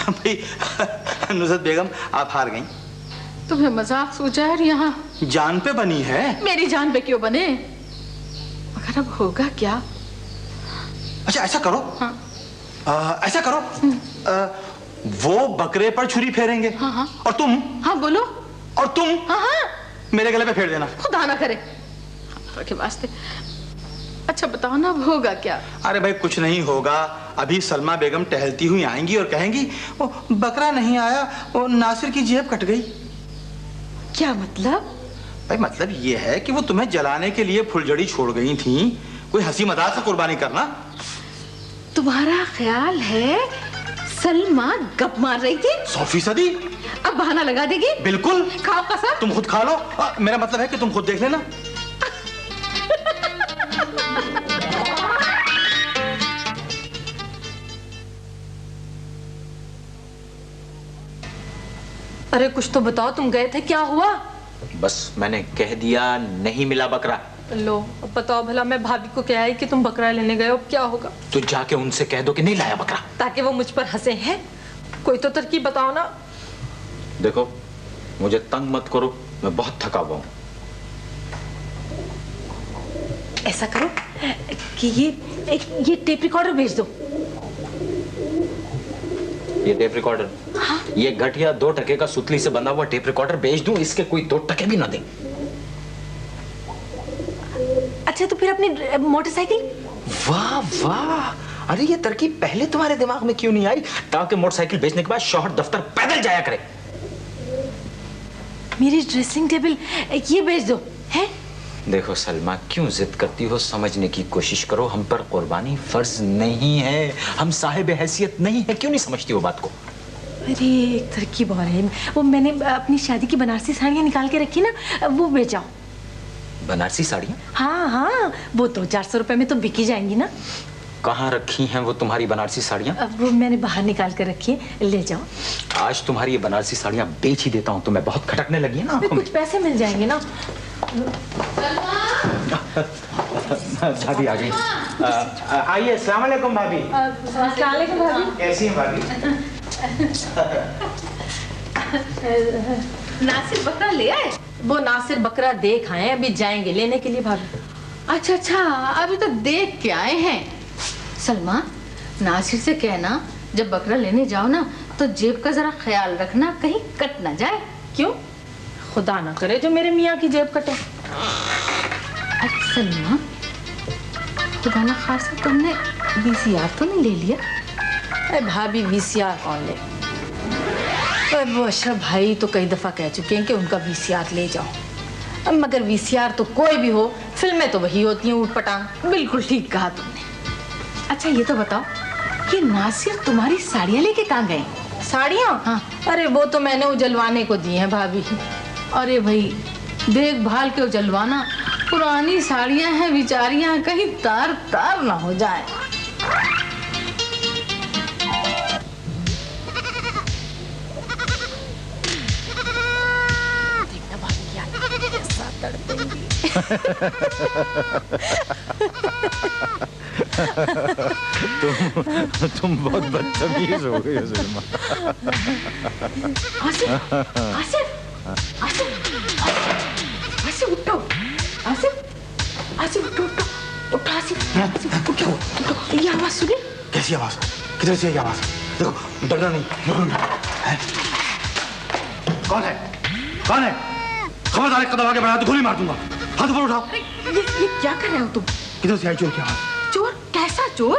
भाई नुसरत बेगम आप हार गई। तुम्हें मजाक सूझा है? यहाँ जान पे बनी है। मेरी जान पे क्यों बने, मगर अब होगा क्या? अच्छा ऐसा करो, हाँ। ऐसा करो, वो बकरे पर छुरी फेरेंगे। हाँ हाँ। और तुम? हाँ बोलो। और तुम? हाँ हाँ। मेरे गले पे फेर देना। खुदा ना करे के वास्ते। अच्छा बताओ ना अब होगा क्या? अरे भाई कुछ नहीं होगा, अभी सलमा बेगम टहलती हुई आएंगी और कहेंगी वो बकरा नहीं आया, वो नासिर की जेब कट गई। क्या मतलब? भाई मतलब ये है कि वो तुम्हें जलाने के लिए फुलझड़ी छोड़ गई थी, कोई हंसी मजाक से कुर्बानी करना। तुम्हारा ख्याल है सलमा गप मार रही थी? 100%। अब बहाना लगा देगी? बिल्कुल। खाओ कसम। तुम खुद खा लो। मेरा मतलब है कि तुम खुद देख लेना। अरे कुछ तो बताओ, तुम गए थे, क्या हुआ? बस मैंने कह दिया नहीं मिला बकरा। लो अब बताओ भला, मैं भाभी को कह आई कि तुम बकरा लेने गए हो, अब क्या होगा? तो जाके उनसे कह दो कि नहीं लाया बकरा, ताकि वो मुझ पर हंसे। हैं कोई तो तरकीब बताओ ना। देखो मुझे तंग मत करो, मैं बहुत थका हुआ हूं। ऐसा करो कि ये टेप रिकॉर्डर भेज दो। ये टेप रिकॉर्डर? हाँ? ये घटिया 2 टके का सुतली से बंधा हुआ टेप रिकॉर्डर भेज दूं, इसके कोई 2 टके भी ना दे। अच्छा तो फिर अपनी मोटरसाइकिल? वाह वाह, अरे ये तरकीब पहले तुम्हारे दिमाग में क्यों नहीं आई, ताकि मोटरसाइकिल बेचने के बाद शौहर दफ्तर पैदल जाया करे। मेरी ड्रेसिंग टेबल ये भेज दो। है देखो सलमा, क्यों जिद करती हो, समझने की कोशिश करो। हम पर कुर्बानी फर्ज नहीं है, हम साहिब हैसियत नहीं है। क्यों नहीं समझती वो बात को? अरे एक तरकीब और है, वो मैंने अपनी शादी की बनारसी साड़ियाँ निकाल के रखी ना, वो बेचाओ। बनारसी साड़ियाँ? हाँ हाँ, वो 200-400 रुपए में तो बिकी जाएंगी ना। कहाँ रखी हैं वो तुम्हारी बनारसी साड़ियाँ? अब वो मैंने बाहर निकाल कर रखी है, ले जाओ। आज तुम्हारी ये बनारसी साड़ियाँ बेच ही देता हूँ, तो मैं बहुत खटकने लगी है ना। कुछ पैसे मिल जाएंगे ना। भाभी आ गई। आइए। अस्सलाम वालेकुम भाभी। अस्सलाम वालेकुम भाभी। कैसी हैं भाभी? नासिर बकरा ले आए? वो नासिर बकरा देख आए, अभी जाएंगे लेने के लिए भाभी। अच्छा अच्छा, अभी तो देख के आए हैं। सलमा, नासिर से कहना जब बकरा लेने जाओ ना तो जेब का जरा ख्याल रखना, कहीं कट ना जाए। क्यों? खुदा ना करे जो मेरे मियाँ की जेब कटे। अरे सलमा, खुदा ना खासा तुमने VCR तो नहीं ले लिया? अरे भाभी VCR कौन ले? अरे वो अशरफ भाई तो कई दफा कह चुके हैं कि उनका VCR ले जाओ, मगर VCR तो कोई भी हो, फिल्में तो वही होती हैं ऊट पटांग। बिल्कुल ठीक कहा तुमने। अच्छा ये तो बताओ कि नासिर तुम्हारी साड़ियाँ लेके कहाँ गए? साड़ियाँ? हाँ। अरे वो तो मैंने उजलवाने को दी हैं भाभी। अरे भाई देखभाल के उजलवाना पुरानी साड़ियां हैं बेचारियां, कहीं तार तार ना हो जाए। तुम बहुत बदतमीज हो गई हो सलमा। आसिफ, आसिफ, आसिफ, आसिफ उठो, आसिफ, आसिफ उठो, उठो, उठो आसिफ, आसिफ उठो, उठो। ये आवाज सुनी? कैसी आवाज? किधर से आई आवाज? देखो, डरना नहीं, कौन है? कौन है? खबरदार, कदम आगे बढ़ा तो गोली मार दूंगा। हाथ ऊपर उठाओ। ये क्या कर रहे हो तुम? किधर से आई चोर की आवाज? चोर? कैसा चोर?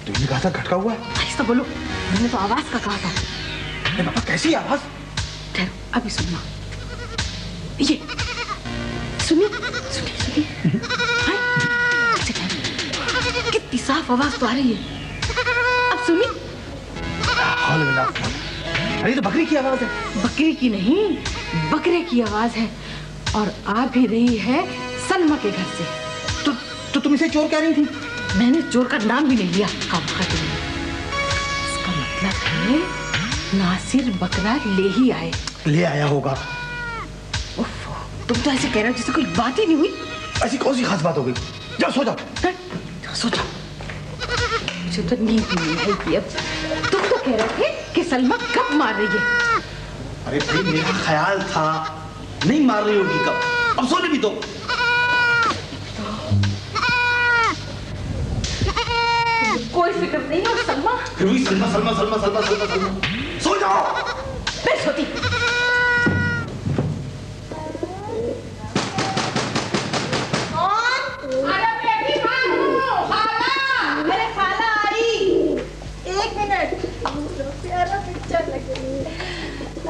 तुमने कहा था खटका हुआ है। ऐसा बोलो, मैंने तो आवाज का कहा था। अरे बाबा, कैसी आवाज? ठहरो, अभी सुनना। ये सुनिए, सुनिए, सुनिए। कितनी साफ आवाज तो आ रही है। अब सुनिए। अरे तो बकरी की आवाज है। बकरी की नहीं, बकरे की आवाज है, और आ भी रही है सलमा के घर से। तो तुम इसे चोर कह रही थी? मैंने चोर का नाम भी नहीं लिया। इसका मतलब है नासिर बकरा ले ही आए। ले आया होगा। उफ, तुम तो ऐसे कह रहे हो जैसे कोई बात ही नहीं हुई। ऐसी कौन सी खास बात हो गई? जाओ सो जाओ। सो जाओ। मुझे तो नींद नहीं आई अब। तुम तो कह रहे थे कि सलमा कब मार रही है। अरे भाई, मेरा ख्याल था नहीं मार रही होगी कब। अब सोने भी दो। कोई फिक्र नहीं है सलमा। फिर भी सलमा सलमा सलमा सलमा सलमा सलमा। सो जाओ। मैं सोती।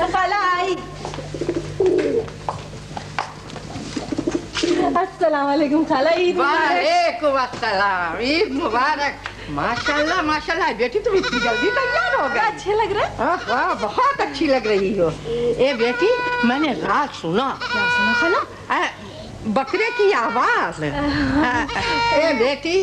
खाला आई। अस्सलाम वालेकुम खाला, ईद मुबारक। वालेकुम अस्सलाम, ईद मुबारक। माशाल्लाह माशाल्लाह बेटी, तुम इतनी जल्दी तैयार हो गए। अच्छे लग रहे हैं। वाह, बहुत अच्छी लग रही हो। ए बेटी, मैंने रात सुना। क्या सुना खाला? बकरे की आवाज। ए बेटी,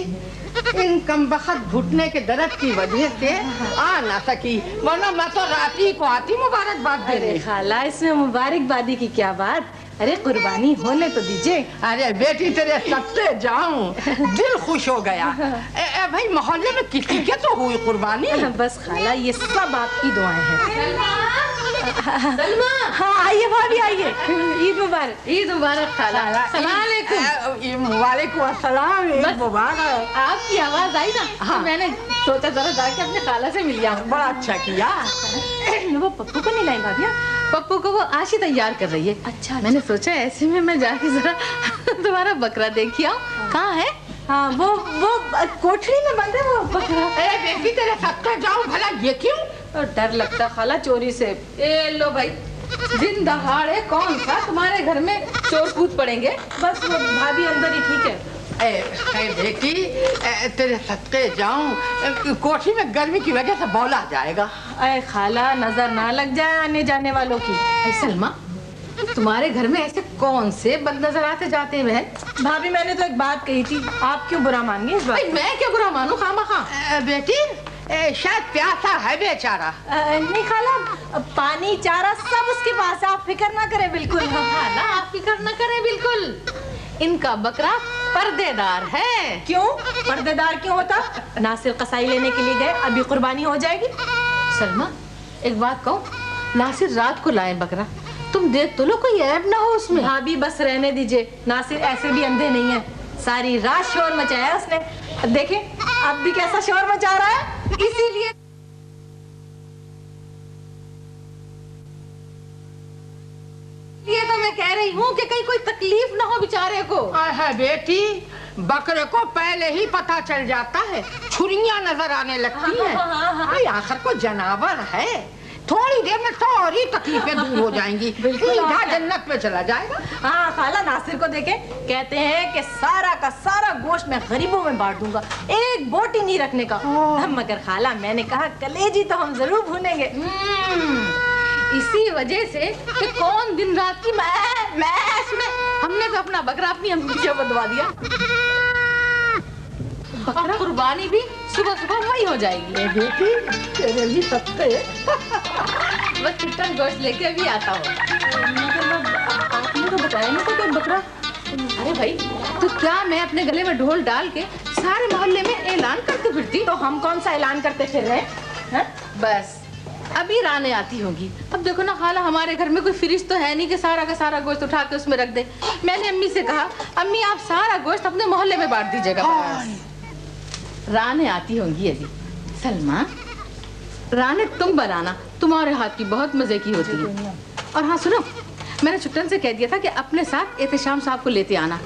इन कमबख्त घुटने के दर्द की वजह से आ ना सकी, वरना मैं तो रात ही को आती मुबारकबाद दे रही। खाला, इसमें मुबारकबादी की क्या बात? अरे कुर्बानी होने तो दीजिए। अरे बेटी, तेरे सत्ते जाऊं, दिल खुश हो गया। भाई, मोहल्ले में किसी के तो हुई कुर्बानी। बस खाला, ये सब आपकी दुआएं हैं। सलमा, हाँ आइए भाभी, आइए। ईद मुबारक। ईद मुबारक खाला। सलाम अलैकुम। वालेकुम अस्सलाम, ईद मुबारक। आपकी आवाज आई ना, हाँ। तो मैंने सोचा जरा जाके अपने खाला से मिल जाऊं। बड़ा अच्छा किया। वो पप्पू को नहीं लाई भाभी? पप्पू को वो आज ही तैयार कर रही है। अच्छा, मैंने सोचा ऐसे में मैं जाके जरा तुम्हारा बकरा देखी आऊं। कहाँ है? हाँ, वो कोठरी में बंद है वो बकरा। ए बेटी, तेरे सत्ते जाऊं, भला ये क्यों? तो डर लगता खाला चोरी से। ए लो भाई, दिन दहाड़े कौन सा तुम्हारे घर में चोर कूद पड़ेंगे। बस वो भाभी अंदर ही ठीक है। बेटी, तेरे सत्ते जाऊं, कोठी में गर्मी की वजह से बौला जाएगा। अरे खाला, नजर ना लग जाए आने जाने वालों की। सलमा, तुम्हारे घर में ऐसे कौन से बद नजर आते जाते हैं बहन? भाभी, मैंने तो एक बात कही थी, आप क्यों बुरा मान गई इस बात? मैं क्यों बुरा मानूं खामखा? बेटी, शायद प्यासा है बेचारा। नहीं खाला, पानी चारा सब उसके पास है, आप फिक्र ना करें बिल्कुल। खाला, आप फिक्र न करें बिल्कुल। इनका बकरा पर्देदार है। क्यों पर्देदार क्यों होता? नासिर कसाई लेने के लिए गए, अभी कुर्बानी हो जाएगी। सलमा, एक बात कहूँ, नासिर रात को लाए बकरा, तुम देख तो लो कोई ऐब ना हो उसमें। भाभी बस रहने दीजिए, नासिर ऐसे भी अंधे नहीं है। सारी रात शोर मचाया उसने, देखें अब भी कैसा शोर मचा रहा है। इसीलिए ये तो मैं कह रही हूँ कि कहीं कोई तकलीफ ना हो बेचारे को। है बेटी, बकरे को पहले ही पता चल जाता है, छुरियां नजर आने लगती हैं। भाई आखिर को जानवर है, थोड़ी देर में सारी तकलीफें दूर हो जाएंगी। सीधा जन्नत में चला जाएगा। हाँ खाला, नासिर को देखें, कहते हैं कि सारा का सारा गोश्त मैं गरीबों में बांट दूंगा, एक बोटी नहीं रखने का। मगर खाला, मैंने कहा कलेजी तो हम जरूर भूनेंगे। इसी वजह से कि कौन दिन रात की मैश में हमने तो अपना बकरा अपनी अम्मी को बंधवा दिया। बकरा कुर्बानी भी सुबह सुबह वही हो जाएगी। बेटी तेरे लिए सस्ते बस चिकन गोश्त लेके भी आता हो। आपने तो बताया नहीं था कि बकरा। अरे भाई तो क्या मैं अपने गले में ढोल डाल के सारे मोहल्ले में ऐलान करती फिरती? तो हम कौन सा ऐलान करते फिर रहे हैं? बस अभी राने आती होगी। अब देखो ना खाला, हमारे घर में कोई फ्रिज तो है नहीं कि सारा का सारा गोश्त उठा के उसमें रख दे। मैंने अम्मी से कहा, अम्मी आप सारा गोश्त अपने मोहल्ले में बांट दीजिएगा। राने आती होंगी अभी। सलमा, राने तुम बनाना, तुम्हारे हाथ की बहुत मजे की होती है। और हाँ सुनो, मैंने छुट्टन से कह दिया था कि अपने साथ एहतशाम साहब को लेते आना।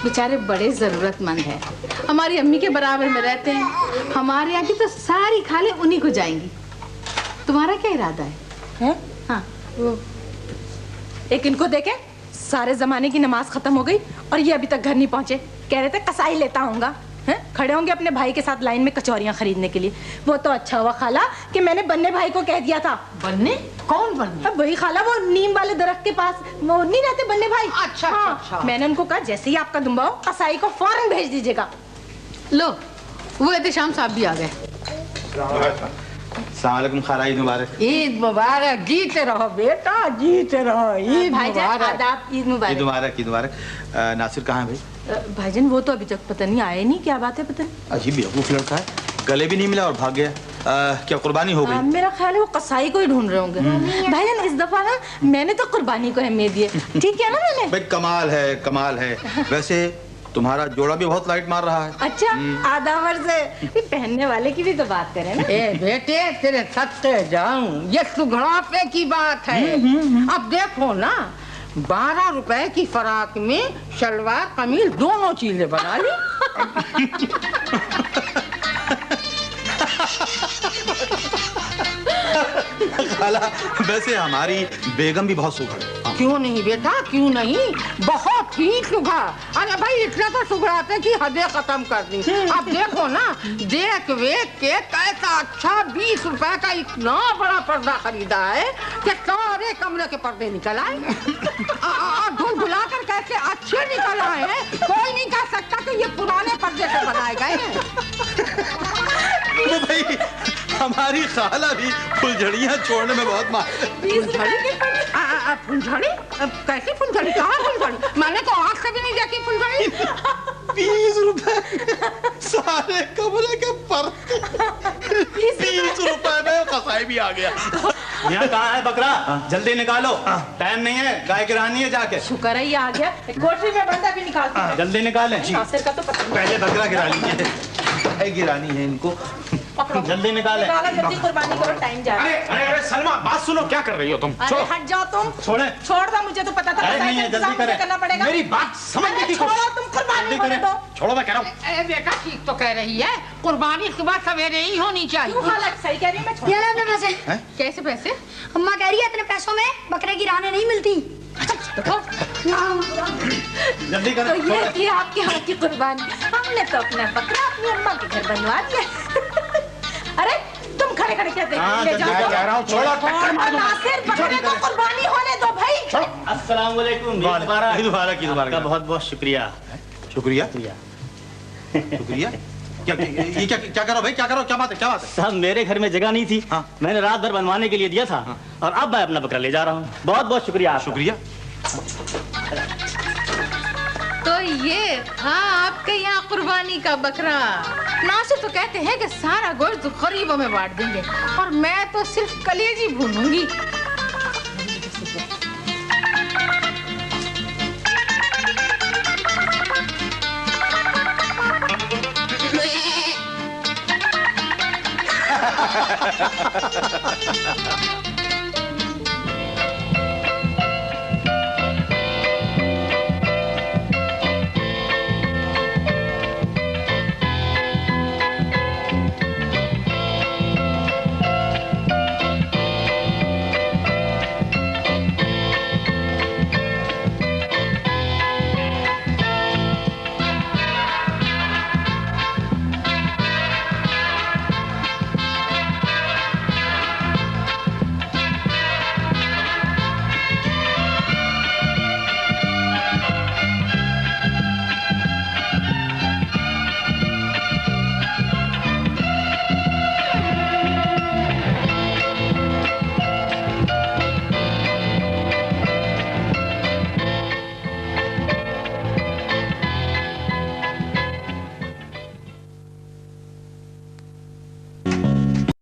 बेचारे बड़े जरूरतमंद है, हमारी अम्मी के बराबर में रहते हैं। हमारे यहाँ की तो सारी खाले उन्हीं को जाएंगी। तुम्हारा क्या इरादा है? हाँ एक इनको देखे सारे जमाने की नमाज खत्म हो गई और ये अभी तक घर नहीं पहुंचे। कह रहे थे कसाई लेता हूँगा। खड़े होंगे अपने भाई के साथ लाइन में कचौरियां खरीदने के लिए। वो तो अच्छा हुआ खाला कि मैंने बन्ने भाई को कह दिया था। बन्ने? कौन बन्ने? वही खाला, वो नीम वाले दरख्त के पास वो नहीं रहते बन्ने भाई? अच्छा, हाँ, अच्छा। मैंने उनको कहा जैसे ही आपका दुम्बा हो कसाई को फौरन भेज दीजिएगा। लो वो एहतशाम साहब भी आ गए। अस्सलामुअलैकुम खाला, ईद मुबारक। ईद मुबारक। जीते रहो बेटा, जीते रहो। ईद मुबारक। आदाब, ईद मुबारक। ईद मुबारक, ईद मुबारक। नासिर कहाँ है भाई? भाईजान वो तो अभी तक पता नहीं आए नहीं, क्या बात है पता नहीं। अजीब बेवकूफ लड़का है, गले भी नहीं मिला और भाग गया। क्या कुर्बानी हो गई? मेरा ख्याल है वो कसाई को ही ढूंढ रहे होंगे। भाईजान इस दफा ना मैंने तो कुर्बानी को अहमियत दी है। ठीक है ना मैंने? भाई कमाल है, कमाल है। वैसे तुम्हारा जोड़ा भी बहुत लाइट मार रहा है। अच्छा, आधा उम्र से पहनने वाले की भी तो बात करें ना। ए बेटे तेरे सत्ते जाऊं, ये सुघड़ापे की बात है। अब देखो ना, 12 रुपए की फराक में शलवार कमीज दोनों चीजें बना ली। खाला वैसे हमारी बेगम भी बहुत सुघड़ है। क्यों नहीं बेटा, क्यों नहीं, बहुत ही सुघड़ा। अरे भाई इतना तो सुघड़ाते कि हदें खत्म कर दी। अब देखो ना, देख वेख के कैसा अच्छा 20 रुपए का इतना बड़ा पर्दा खरीदा है कि सारे कमरे के पर्दे निकल आए। धुल धुला कर कैसे अच्छे निकल आए हैं, कोई नहीं कह सकता कि ये पुराने पर्दे से बनाए गए हैं। तो भाई हमारी खाला भी फुलझड़ियाँ छोड़ने में बहुत माहिर। फुलझड़ी? कैसी फुलझड़ी? कहाँ फुलझड़ी? मैंने तो आँख से भी नहीं देखी फुलझड़ी। 20 रुपए सारे कमरे के पर्दे। 20 रुपए में कसाई भी आ गया। यहाँ कहाँ है बकरा? जल्दी निकालो, टाइम नहीं है, गाय गिरानी है जाके। शुक्र है ये आ गया। कोठरी में बंदा भी निकालती है। जल्दी निकालें। नासिर का तो पता नहीं। पहले बकरा गिरा लीजिए, गाय गिरानी है इनको। जल्दी निकालें। जल्दी कुर्बानी करो, टाइम जा रहा है। अरे सलमा बात सुनो, क्या कर रही हो तुम? अरे हट जाओ तुम। छोड़े। छोड़ दो, मुझे तो पता था। अरे नहीं है, जल्दी करें। करना पड़ेगा। मेरी बात समझने की छोड़ो, कोशिश। तुम कुर्बानी जल्दी होने करें। दो। छोड़ो, मैं कह रहा हूँ। बेटा ठीक तो कह रही है, कुर्बानी सुबह सवेरे ही होनी चाहिए। क्यों हालत सही कह रही है? मैं छोड़। ये लो अपने पैसे। कैसे पैसे? अम्मा कह रही है इतने पैसों में बकरे की रानें नहीं मिलती। जल्दी तो करें। ये थी आपके हाथ की कुर्बानी। हमने तो अपना बकरा अपनी अम्मा के घर बनवा दिया। अरे तुम खड़े खड़े क्या देख हाँ, ले जल्दी जाओ। कह रहा हूँ, छोड़ो, टक्कर मार दूंगा। नासिर बकरे को कुर्बानी होने दो भाई। अस्सलाम वालेकुम। ईद मुबारक। आपका बहुत बहुत शुक्रिया। शुक्रिया शुक्रिया। क्या ये क्या करो भाई, क्या करो, क्या बात है, क्या बात है? साहब मेरे घर में जगह नहीं थी। हाँ। मैंने रात भर बनवाने के लिए दिया था। और अब मैं अपना बकरा ले जा रहा हूँ। बहुत बहुत शुक्रिया आपका। शुक्रिया। तो ये था आपके यहाँ कुर्बानी का बकरा। नासिर तो कहते हैं कि सारा गोश्त गरीबों में बांट देंगे और मैं तो सिर्फ कलेजी भूनूंगी।